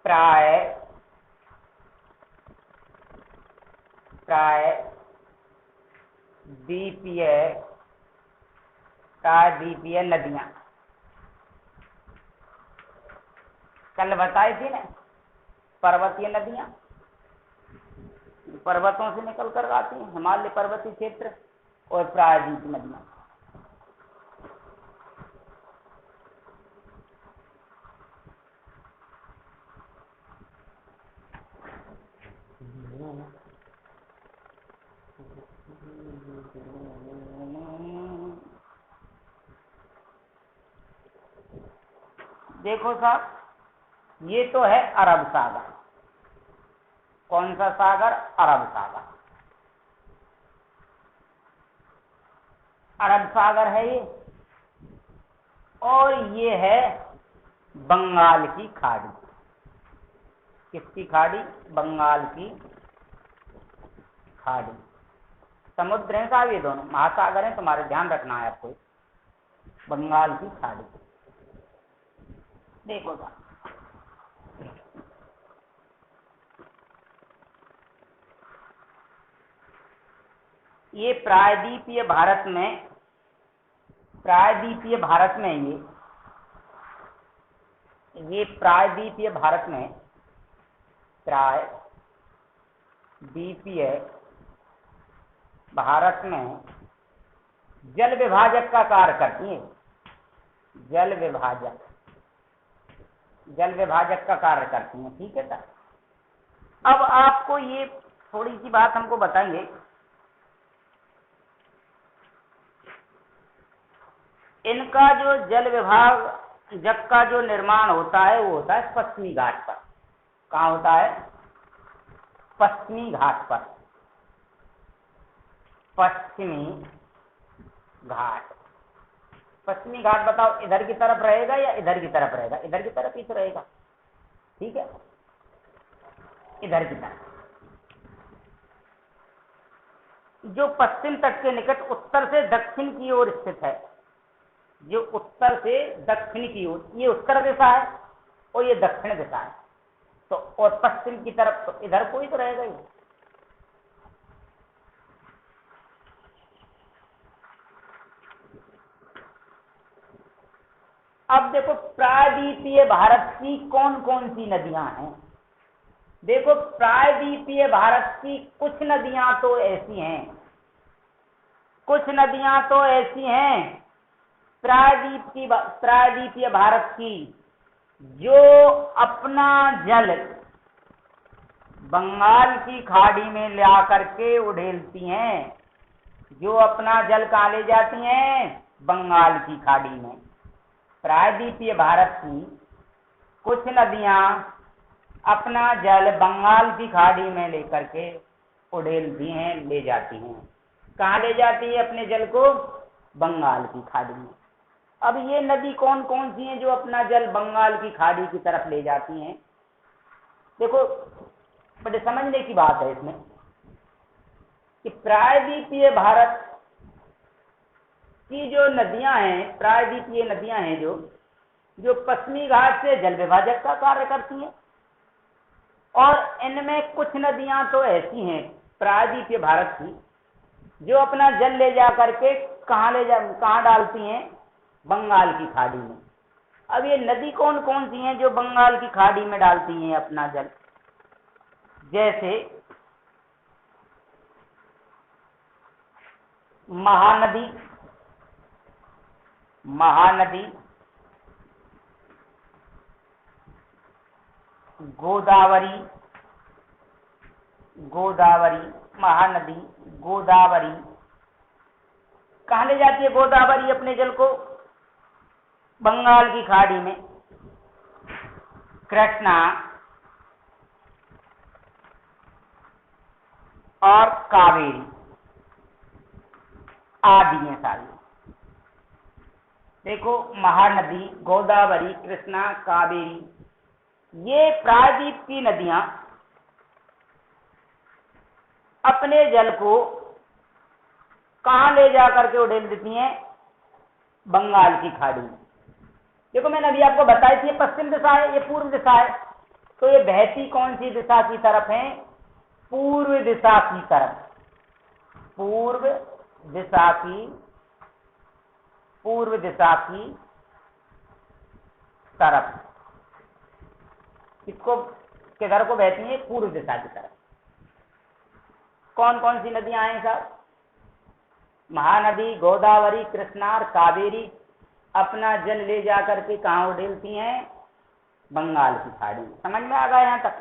प्रायद्वीपीय नदियां कल बताई थी ना। पर्वतीय नदियां पर्वतों से निकल कर आती हैं, हिमालय पर्वतीय क्षेत्र, और प्रायद्वीप नदियां। देखो साहब, ये तो है अरब सागर। कौन सा सागर? अरब सागर। अरब सागर है ये, और ये है बंगाल की खाड़ी। किसकी खाड़ी? बंगाल की खाड़ी। समुद्र है साहब, ये दोनों महासागर हैं, तुम्हारे ध्यान रखना है आपको। बंगाल की खाड़ी। देखो साहब, ये प्रायद्वीपीय भारत में, प्रायद्वीपीय भारत में ये प्रायद्वीपीय भारत में, प्रायद्वीपीय भारत में जल विभाजक का कार्य करती है। जल विभाजक का कार्य करती हैं। ठीक है सर। अब आपको ये थोड़ी सी बात हमको बताएंगे। इनका जो जल विभाजक का जो निर्माण होता है वो होता है पश्चिमी घाट पर। कहाँ होता है? पश्चिमी घाट पर। पश्चिमी घाट। पश्चिमी घाट बताओ, इधर की तरफ रहेगा या इधर की तरफ रहेगा? इधर की तरफ ही तो रहेगा। ठीक है, इधर की तरफ। जो पश्चिम तट के निकट उत्तर से दक्षिण की ओर स्थित है, जो उत्तर से दक्षिण की ओर, ये उत्तर दिशा है और ये दक्षिण दिशा है। तो और पश्चिम की तरफ तो इधर कोई तो रहेगा ही। अब देखो, प्रायद्वीपीय भारत की कौन कौन सी नदियां हैं। देखो, प्रायद्वीपीय भारत की कुछ नदियां तो ऐसी हैं, प्रायद्वीपीय भारत की जो अपना जल बंगाल की खाड़ी में ला करके उड़ेलती हैं। जो अपना जल कहाँ ले जाती हैं? बंगाल की खाड़ी में। प्रायद्वीपीय भारत की कुछ नदियां अपना जल बंगाल की खाड़ी में लेकर के उड़ेलती हैं, ले जाती हैं। कहाँ ले जाती है अपने जल को? बंगाल की खाड़ी में। अब ये नदी कौन कौन सी हैं जो अपना जल बंगाल की खाड़ी की तरफ ले जाती हैं? देखो, बड़े समझने की बात है इसमें कि प्रायद्वीपीय भारत की जो नदियां हैं, प्रायद्वीपीय नदियां हैं जो पश्चिमी घाट से जल विभाजक का कार्य करती हैं, और इनमें कुछ नदियां तो ऐसी हैं प्रायद्वीपीय भारत की जो अपना जल ले जा करके कहाँ डालती हैं? बंगाल की खाड़ी में। अब ये नदी कौन कौन सी हैं जो बंगाल की खाड़ी में डालती हैं अपना जल? जैसे महानदी, गोदावरी, महानदी, गोदावरी। कहाँ ले जाती है गोदावरी अपने जल को? बंगाल की खाड़ी में। कृष्णा और कावेरी आदि हैं सारी। देखो, महानदी, गोदावरी, कृष्णा, कावेरी, ये प्रायद्वीप की नदियां अपने जल को कहाँ ले जा करके उड़ेल देती हैं? बंगाल की खाड़ी में। देखो, मैंने अभी आपको बताई थी, पश्चिम दिशा है, ये पूर्व दिशा है। तो ये बहती कौन सी दिशा की तरफ है? पूर्व दिशा की तरफ। पूर्व दिशा की तरफ। किसको, किधर को बहती है? पूर्व दिशा की तरफ। कौन कौन सी नदियां हैं साहब? महानदी, गोदावरी, कृष्णा और कावेरी अपना जल ले जाकर के कहाँ उड़ेलती हैं? बंगाल की खाड़ी में। समझ में आ गया यहां तक?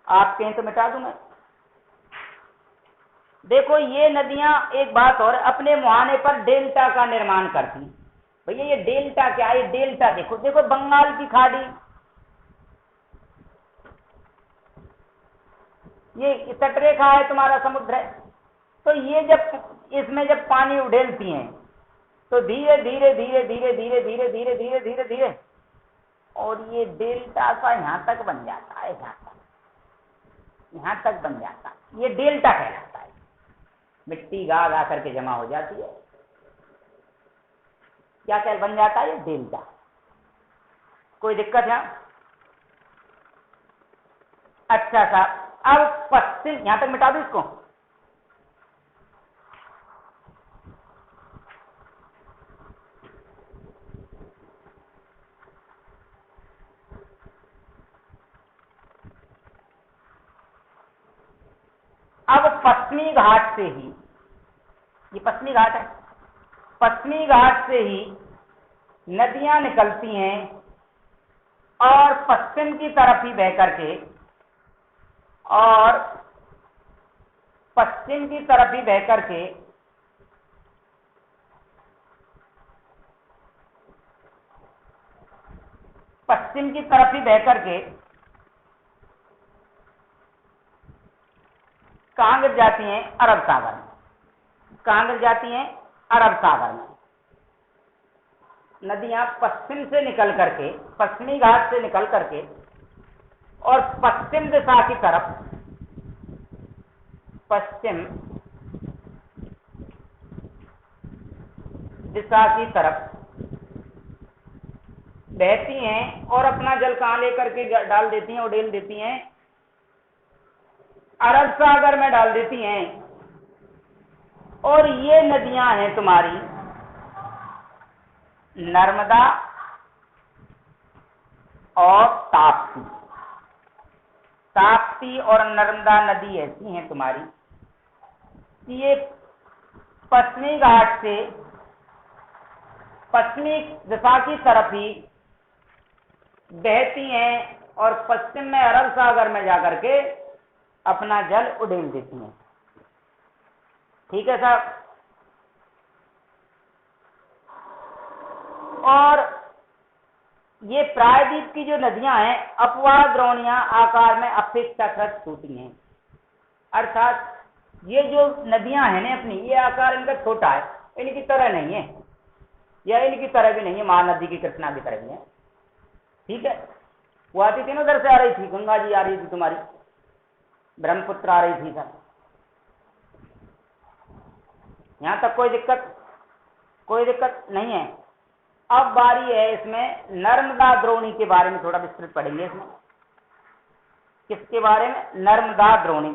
आप कहें तो मिटा दूं मैं। देखो ये नदियां, एक बात और, अपने मुहाने पर डेल्टा का निर्माण करती। भैया ये डेल्टा क्या है? डेल्टा देखो, देखो बंगाल की खाड़ी, ये तटरेखा है, तुम्हारा समुद्र है। तो ये जब इसमें जब पानी उड़ेलती हैं तो धीरे धीरे धीरे धीरे धीरे धीरे धीरे धीरे धीरे धीरे और ये डेल्टा सा यहां तक बन जाता है, यहां तक बन जाता है। ये डेल्टा कहलाता है। मिट्टी गा गा करके जमा हो जाती है। क्या क्या बन जाता है? ये डेल्टा। कोई दिक्कत है? अच्छा साहब, अब पश्चिम, यहां तक मिटा दो इसको। अब पश्चिमी घाट से ही, ये पश्चिमी घाट है, पश्चिमी घाट से ही नदियां निकलती हैं और पश्चिम की तरफ ही बह करके, और पश्चिम की तरफ ही बह करके पश्चिम की तरफ ही बह करके कहां गिर जाती हैं? अरब सागर में। कहां गिर जाती हैं? अरब सागर में। नदियां पश्चिम से निकल करके, पश्चिमी घाट से निकल करके और पश्चिम दिशा की तरफ, पश्चिम दिशा की तरफ बहती हैं और अपना जल कहां लेकर के डाल देती हैं? उड़ेल देती हैं? अरब सागर में डाल देती हैं। और ये नदियां हैं तुम्हारी नर्मदा और ताप्ती। ताप्ती और नर्मदा नदी ऐसी हैं तुम्हारी कि ये पश्चिमी घाट से पश्चिमी दिशा की तरफ ही बहती हैं और पश्चिम में अरब सागर में जाकर के अपना जल उड़ेल देती हैं। ठीक है साहब? और ये प्रायद्वीप की जो नदियां हैं, अपवाह द्रोणियां आकार में अपेक्षाकृत छोटी हैं। अर्थात ये जो नदियां हैं ना अपनी, ये आकार इनका छोटा है, इनकी तरह नहीं है, या इनकी तरह भी नहीं है महानदी की, कृष्णा की तरह भी है। ठीक है? वो आती थी ना, उधर से आ रही थी, गंगा जी आ रही थी तुम्हारी, ब्रह्मपुत्र आ रही थी सर। यहां तक कोई दिक्कत नहीं है। अब बारी है इसमें नर्मदा द्रोणी के बारे में थोड़ा विस्तृत पढ़ेंगे। इसमें किसके बारे में? नर्मदा द्रोणी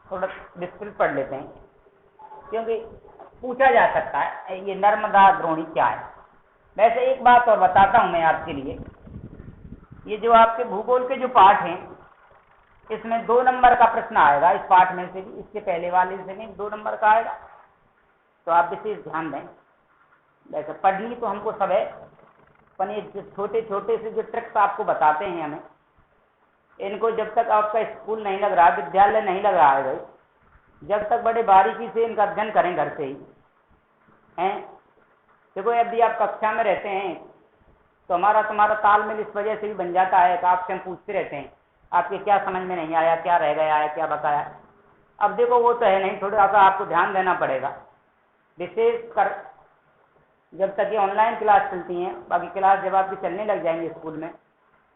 थोड़ा विस्तृत पढ़ लेते हैं, क्योंकि पूछा जा सकता है ये नर्मदा द्रोणी क्या है। वैसे एक बात और बताता हूं मैं आपके लिए, ये जो आपके भूगोल के जो पाठ हैं, इसमें 2 नंबर का प्रश्न आएगा इस पाठ में से भी, इसके पहले वाले से भी 2 नंबर का आएगा, तो आप विशेष ध्यान दें। वैसे पढ़नी तो हमको सब है, पर ये छोटे छोटे से जो ट्रिक्स आपको बताते हैं हमें, इनको जब तक आपका स्कूल नहीं लग रहा, विद्यालय नहीं लग रहा है भाई, जब तक बड़े बारीकी से इनका अध्ययन करें घर से ही हैं। देखो यदि आप कक्षा में रहते हैं तो तुम्हारा तालमेल इस वजह से भी बन जाता है कि आपसे हम पूछते रहते हैं आपके क्या समझ में नहीं आया, क्या रह गया है, क्या बकाया। अब देखो वो तो है नहीं, थोड़ा सा आपको ध्यान देना पड़ेगा, विशेष कर जब तक ये ऑनलाइन क्लास चलती हैं। बाकी क्लास जब आपकी चलने लग जाएंगे स्कूल में,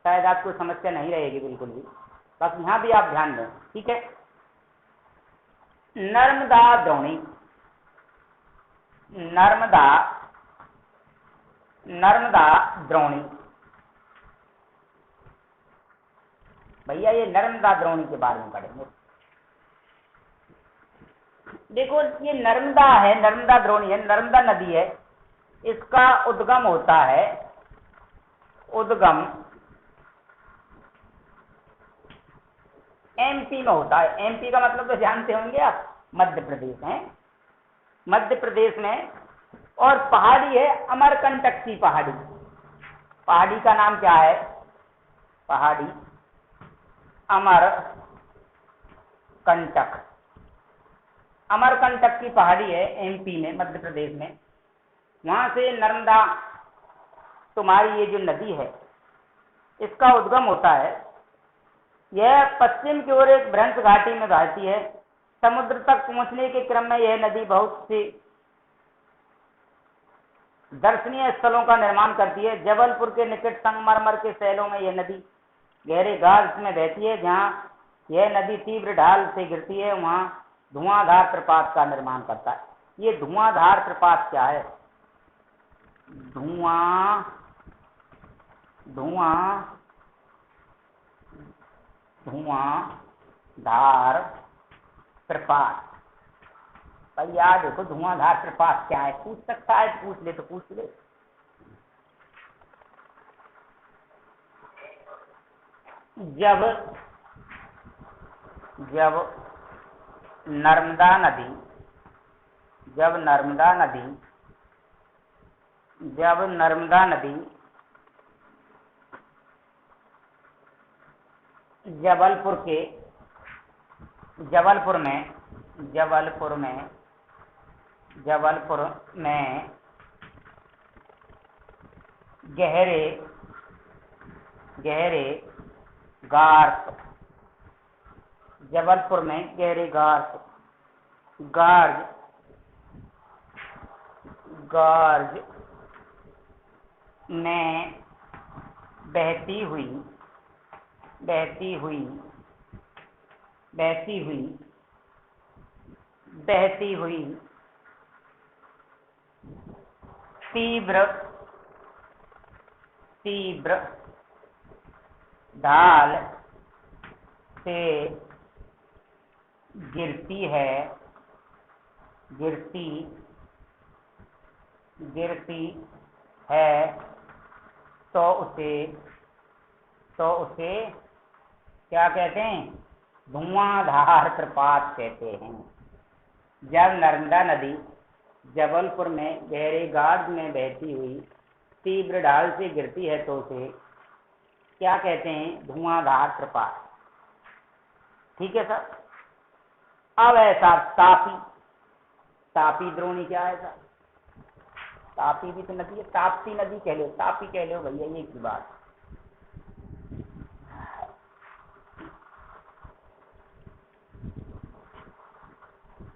शायद आपको समस्या नहीं रहेगी बिल्कुल भी। बाकी यहाँ भी आप ध्यान दें। ठीक है? नर्मदा द्रोणी, नर्मदा द्रोणी भैया ये नर्मदा द्रोणी के बारे में पढ़ेंगे। देखो ये नर्मदा है, नर्मदा द्रोणी है, नर्मदा नदी है, इसका उद्गम होता है, उद्गम एमपी में होता है। एमपी का मतलब तो जानते होंगे आप, मध्य प्रदेश है, मध्य प्रदेश में। और पहाड़ी है अमरकंटक की पहाड़ी। पहाड़ी का नाम क्या है? पहाड़ी अमरकंटक, अमरकंटक की पहाड़ी है एमपी में, मध्य प्रदेश में। वहां से नर्मदा तुम्हारी ये जो नदी है इसका उद्गम होता है। यह पश्चिम की ओर एक भ्रंश घाटी में बहती है। समुद्र तक पहुंचने के क्रम में यह नदी बहुत से दर्शनीय स्थलों का निर्माण करती है। जबलपुर के निकट संगमरमर के शैलों में यह नदी गहरे घाट में बहती है। जहां यह नदी तीव्र ढाल से गिरती है वहां धुआंधार प्रपात का निर्माण करता है। ये धुआंधार प्रपात क्या है? धुआंधार प्रपात। भाई याद देखो धुआंधार प्रपात क्या है, पूछ सकता है, पूछ ले तो पूछ ले। जब नर्मदा नदी जबलपुर में गहरे गार्स, जबलपुर में गहरे गार्ज में बहती हुई तीव्र ढाल से गिरती है तो उसे क्या कहते हैं? धुआंधार प्रपात कहते हैं। जब नर्मदा नदी जबलपुर में गहरे गार्ज में बहती हुई तीव्र ढाल से गिरती है तो उसे क्या कहते हैं? धुआंधार प्रपात। ठीक है सर। अब ऐसा तापी द्रोणी क्या है सर? तापी भी तो नदी है, ताप्ती नदी कह लो, तापी कह लो भैया, ये की बात।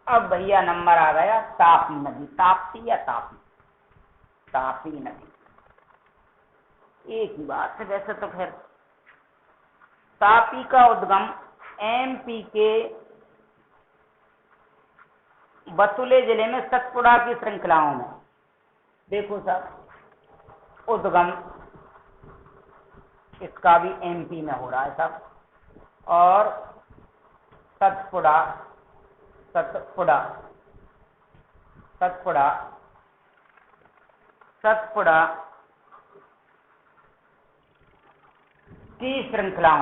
अब भैया नंबर आ गया तापी नदी, ताप्ती या तापी नदी एक ही बात है वैसे तो। फिर तापी का उद्गम एमपी के बतुले जिले में सतपुड़ा की श्रृंखलाओं में। देखो सर उद्गम इसका भी एमपी में हो रहा है सब। और सतपुड़ा की श्रृंखला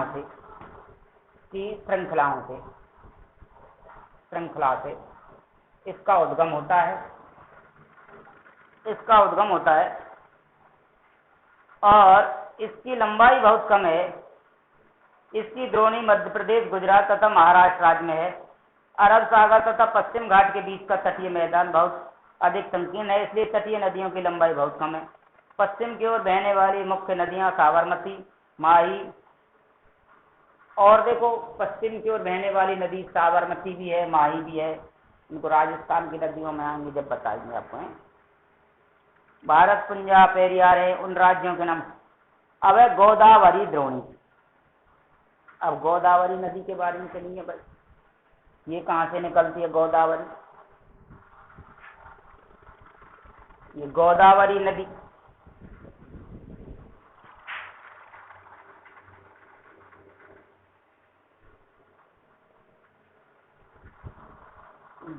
से इसका उद्गम होता है। और इसकी लंबाई बहुत कम है। इसकी द्रोणी मध्य प्रदेश, गुजरात तथा महाराष्ट्र राज्य में है। अरब सागर तथा पश्चिम घाट के बीच का तटीय मैदान बहुत अधिक संकीर्ण है, इसलिए तटीय नदियों की लंबाई बहुत कम है। पश्चिम की ओर बहने वाली मुख्य नदियां साबरमती, माही, और देखो पश्चिम की ओर बहने वाली नदी साबरमती भी है, माही भी है। इनको राजस्थान की नदियों में आएंगे जब बताएंगे आपको। भारत, पंजाब, पेरियार है उन राज्यों के नाम। अब है गोदावरी द्रोणी। अब गोदावरी नदी के बारे में चलेंगे भाई। ये कहां से निकलती है गोदावरी? ये गोदावरी नदी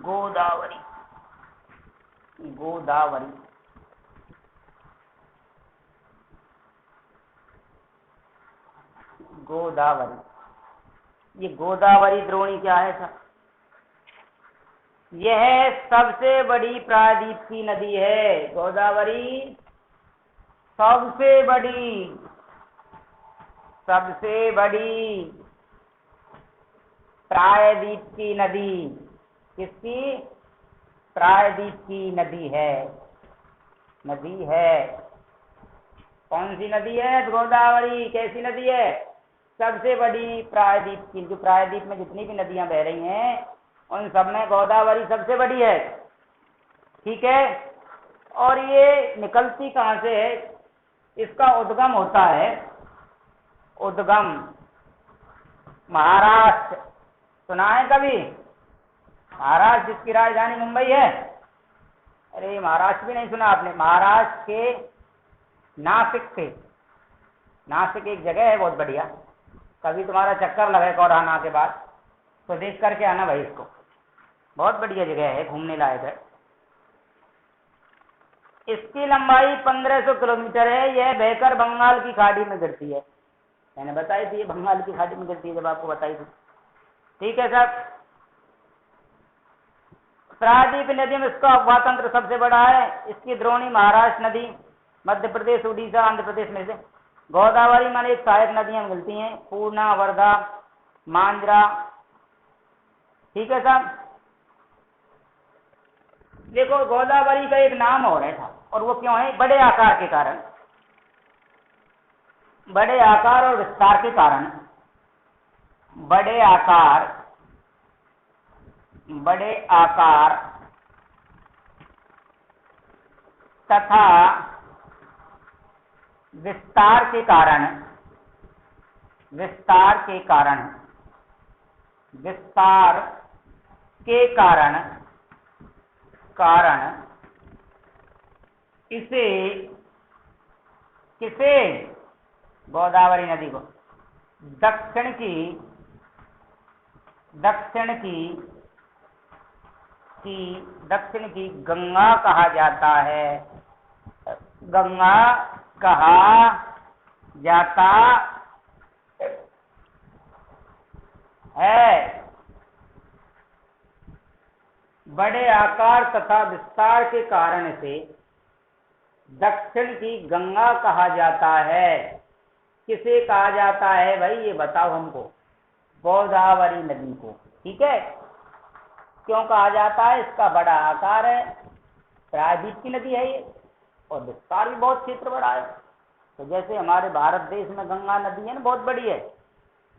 गोदावरी, गोदावरी, गोदावरी। ये गोदावरी द्रोणी क्या है सर? यह सबसे बड़ी प्रायद्वीप की नदी है। गोदावरी सबसे बड़ी, सबसे बड़ी प्रायद्वीप की नदी। किसकी? प्रायद्वीप की नदी है, नदी है। कौन सी नदी है? गोदावरी। कैसी नदी है? सबसे बड़ी प्रायद्वीप की। जो प्रायद्वीप में जितनी भी नदियां बह रही हैं उन सब में गोदावरी सबसे बड़ी है। ठीक है। और ये निकलती कहाँ से है? इसका उद्गम होता है, उद्गम महाराष्ट्र। सुना है कभी? महाराष्ट्र जिसकी राजधानी मुंबई है। अरे महाराष्ट्र भी नहीं सुना आपने? महाराष्ट्र के नासिक से, नासिक एक जगह है बहुत बढ़िया, कभी तुम्हारा चक्कर लगे कोरोना के बाद तो देख करके आना भाई इसको, बहुत बढ़िया जगह है, घूमने लायक है। इसकी लंबाई 1500 किलोमीटर है। यह बहकर बंगाल की खाड़ी में गिरती है। मैंने बताई थी ये बंगाल की खाड़ी में गिरती है, जब आपको बताई थी। ठीक है साहब। प्रायद्वीप नदी में इसका अफवाह तंत्र सबसे बड़ा है। इसकी द्रोणी महाराष्ट्र नदी, मध्य प्रदेश, उड़ीसा, आंध्र प्रदेश में से। गोदावरी में एक सहायक नदियां मिलती हैं, पूर्णा, वर्धा, मांजरा। ठीक है साहब। देखो गोदावरी का एक नाम और है था, और वो क्यों है? बड़े आकार के कारण, बड़े आकार और विस्तार के कारण। बड़े आकार, बड़े आकार तथा विस्तार के कारण, विस्तार के कारण, विस्तार के कारण, कारण इसे, किसे? गोदावरी नदी को दक्षिण की, दक्षिण की गंगा कहा जाता है। गंगा कहा जाता है। बड़े आकार तथा विस्तार के कारण से दक्षिण की गंगा कहा जाता है। किसे कहा जाता है भाई? ये बताओ हमको। गोदावरी नदी को। ठीक है। क्यों कहा जाता है? इसका बड़ा आकार है, प्रायद्वीप की नदी है ये, और विस्तार भी बहुत क्षेत्र बड़ा है। तो जैसे हमारे भारत देश में गंगा नदी है ना, बहुत बड़ी है,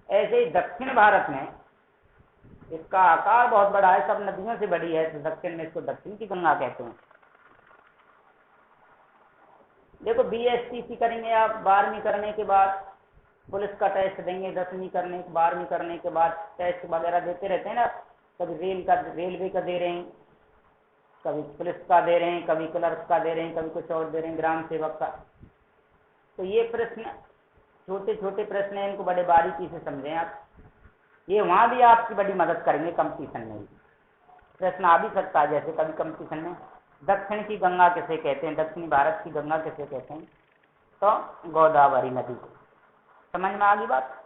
ऐसे ही दक्षिण भारत में इसका आकार बहुत बड़ा है, सब नदियों से बड़ी है, तो दक्षिण में इसको दक्षिण की गंगा कहते हैं। देखो BSTC करेंगे आप 12वीं करने के बाद, पुलिस का टेस्ट देंगे 10वीं करने, 12वीं करने के बाद टेस्ट वगैरह देते रहते हैं ना। कभी रेलवे का दे रहे हैं, कभी पुलिस का दे रहे हैं, कभी क्लर्क का दे रहे हैं, कभी कुछ और दे रहे हैं, ग्राम सेवक का। तो ये प्रश्न छोटे छोटे प्रश्न हैं, इनको बड़े बारीकी से समझें आप। ये वहाँ भी आपकी बड़ी मदद करेंगे कंपटीशन में भी। प्रश्न आ भी सकता है, जैसे कभी कंपटीशन में दक्षिण की गंगा किसे कहते हैं, दक्षिणी भारत की गंगा किसे कहते हैं, तो गोदावरी नदी को। समझ में आ गई बात?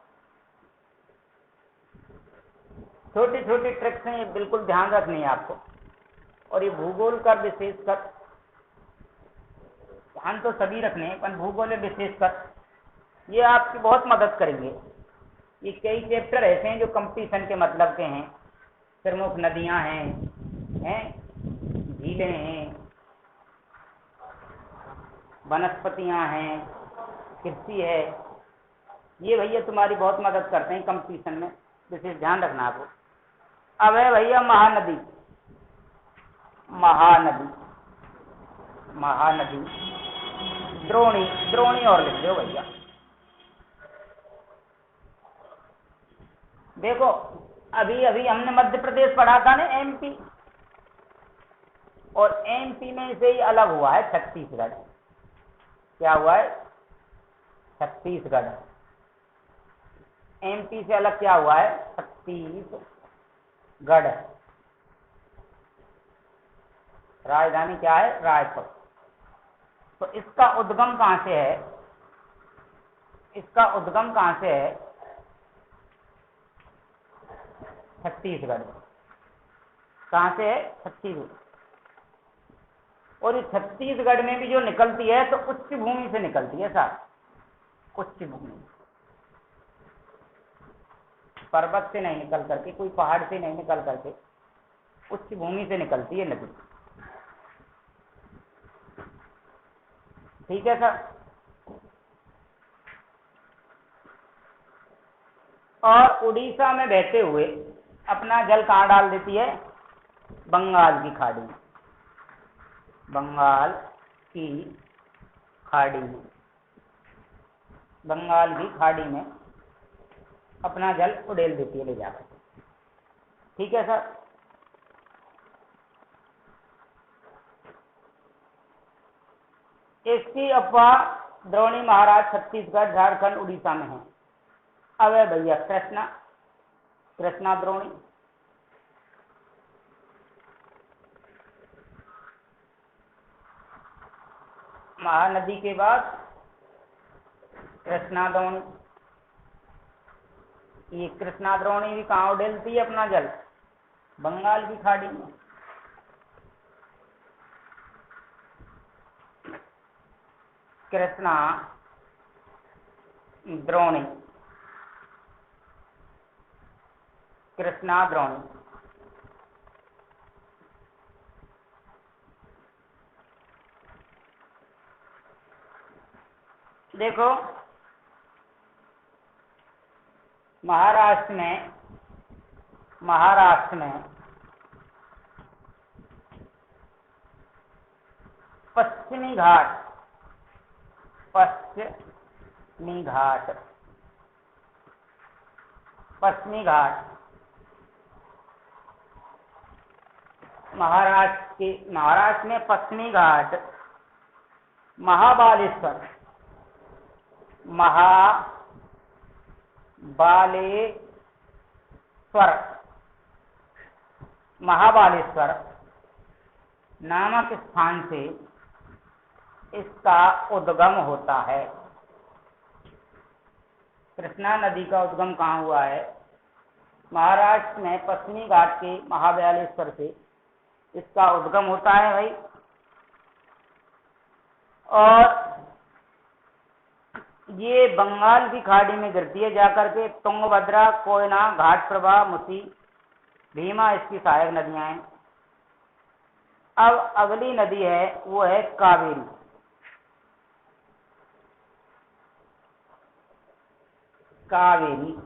छोटी छोटी ट्रिक्स हैं, ये बिल्कुल ध्यान रखनी है आपको। और ये भूगोल का विशेषकर ध्यान तो सभी रखने हैं, पर भूगोल में विशेषकर ये आपकी बहुत मदद करेंगे। ये कई चैप्टर ऐसे हैं जो कंपटीशन के मतलब के हैं। प्रमुख नदियां हैं, झीलें हैं, वनस्पतियां हैं, कृषि है। ये भैया तुम्हारी बहुत मदद करते हैं कंपटीशन में, विशेष ध्यान रखना आपको। अब है भैया महानदी, महानदी, महानदी, द्रोणी, द्रोणी और लिख दो भैया। देखो अभी अभी हमने मध्य प्रदेश पढ़ा था ना, MP, और MP में से ही अलग हुआ है छत्तीसगढ़। क्या हुआ है? छत्तीसगढ़। MP से अलग क्या हुआ है? छत्तीसगढ़। राजधानी क्या है? रायपुर। तो इसका उद्गम कहाँ से है? इसका उद्गम कहाँ से है? छत्तीसगढ़। कहाँ से है? छत्तीसगढ़। और ये छत्तीसगढ़ में भी जो निकलती है तो उच्च भूमि से निकलती है साहब, उच्च भूमि, पर्वत से नहीं निकल करके, कोई पहाड़ से नहीं निकल करके, उच्च भूमि से निकलती है नदी। ठीक है सर। और उड़ीसा में बहते हुए अपना जल कहाँ डाल देती है? बंगाल की खाड़ी में। बंगाल की खाड़ी में, बंगाल की खाड़ी में अपना जल उड़ेल देती है ले जाकर। ठीक है सर। इसकी अफवाह द्रोणी महाराज छत्तीसगढ़, झारखंड, उड़ीसा में है। अब है भैया कृष्णा द्रोणी। महानदी के बाद कृष्णा द्रोणी। ये कृष्णा द्रोणी भी कहाँ उड़ेलती है अपना जल? बंगाल की खाड़ी में। कृष्णा द्रोणी, कृष्णा द्रोणी। देखो महाराष्ट्र में पश्चिमी घाट महाराष्ट्र में पश्चिमी घाट महाबालेश्वर नामक स्थान से इसका उद्गम होता है। कृष्णा नदी का उद्गम कहाँ हुआ है? महाराष्ट्र में पश्चिमी घाट के महाबालेश्वर से इसका उद्गम होता है भाई। और ये बंगाल की खाड़ी में गिरती है जाकर के। तुंगभद्रा, कोयना, घाटप्रभा, मुसी, भीमा इसकी सहायक नदियां हैं। अब अगली नदी है वो है कावेरी। कावेरी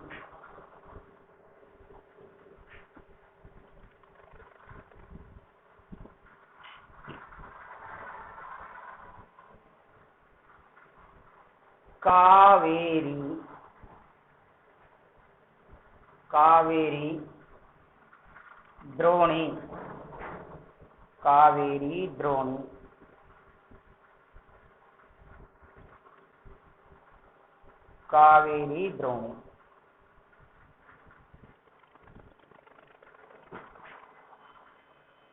द्रोणी, कावेरी द्रोणी। कावेरी द्रोणी।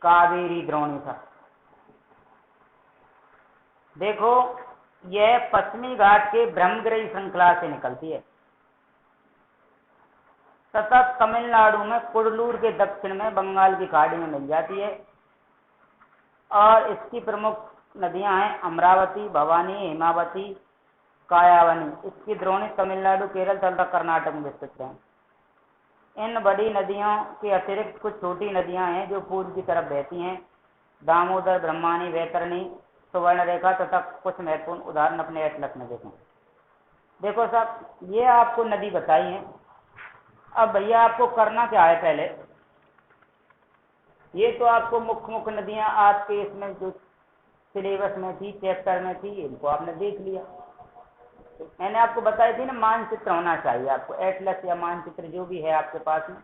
कावेरी द्रोणी था। देखो यह पश्चिमी घाट के ब्रह्मगिरी श्रृंखला से निकलती है तथा तमिलनाडु में कुडलूर के दक्षिण में बंगाल की खाड़ी में मिल जाती है। और इसकी प्रमुख नदियां हैं अमरावती, भवानी, हेमावती, कायावनी। इसकी द्रोणी तमिलनाडु, केरल तथा कर्नाटक में स्थित है। इन बड़ी नदियों के अतिरिक्त कुछ छोटी नदियां हैं जो पूर्व की तरफ बहती हैं। दामोदर, ब्रह्मणी, वैतरणी, सुवर्णरेखा तथा कुछ महत्वपूर्ण उदाहरण अपने एटलस में देखें। देखो साहब ये आपको नदी बताई है। अब भैया आपको करना क्या है? पहले ये तो आपको मुख्य नदियां आपके इसमें जो सिलेबस में थी, चैप्टर में थी, इनको आपने देख लिया। मैंने आपको बताई थी ना, मानचित्र होना चाहिए आपको, एटलस या मानचित्र जो भी है आपके पास में।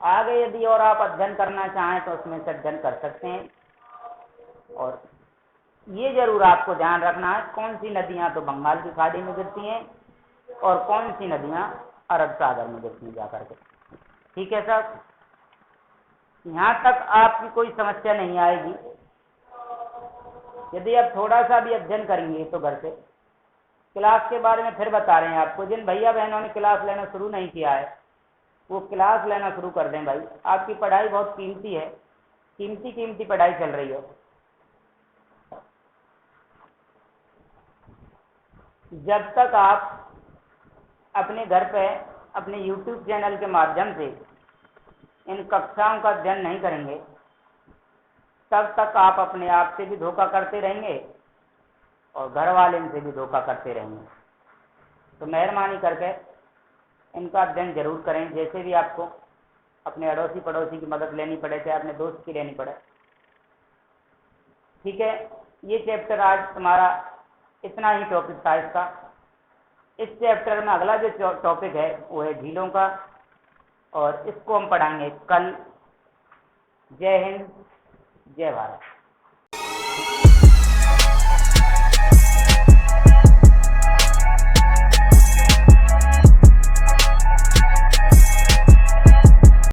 आगे यदि और आप अध्ययन करना चाहें तो उसमें से अध्ययन कर सकते हैं। और ये जरूर आपको ध्यान रखना है कौन सी नदियां तो बंगाल की खाड़ी में गिरती हैं और कौन सी नदियां अरब सागर में गिरती हैं जाकर के। ठीक है साहब। यहाँ तक आपकी कोई समस्या नहीं आएगी यदि आप थोड़ा सा भी अध्ययन करेंगे तो घर से। क्लास के बारे में फिर बता रहे हैं आपको, जिन भैया बहनों ने क्लास लेना शुरू नहीं किया है वो क्लास लेना शुरू कर दें भाई। आपकी पढ़ाई बहुत कीमती है, कीमती पढ़ाई चल रही है। जब तक आप अपने घर पे अपने YouTube चैनल के माध्यम से इन कक्षाओं का अध्ययन नहीं करेंगे तब तक आप अपने आप से भी धोखा करते रहेंगे और घर वाले से भी धोखा करते रहेंगे। तो मेहरबानी करके इनका अध्ययन जरूर करें, जैसे भी आपको अपने अड़ोसी पड़ोसी की मदद लेनी पड़े, चाहे अपने दोस्त की लेनी पड़े। ठीक है, ये चैप्टर आज तुम्हारा इतना ही टॉपिक था इसका। इस चैप्टर में अगला जो टॉपिक है वो है झीलों का, और इसको हम पढ़ाएंगे कल। जय हिंद, जय भारत।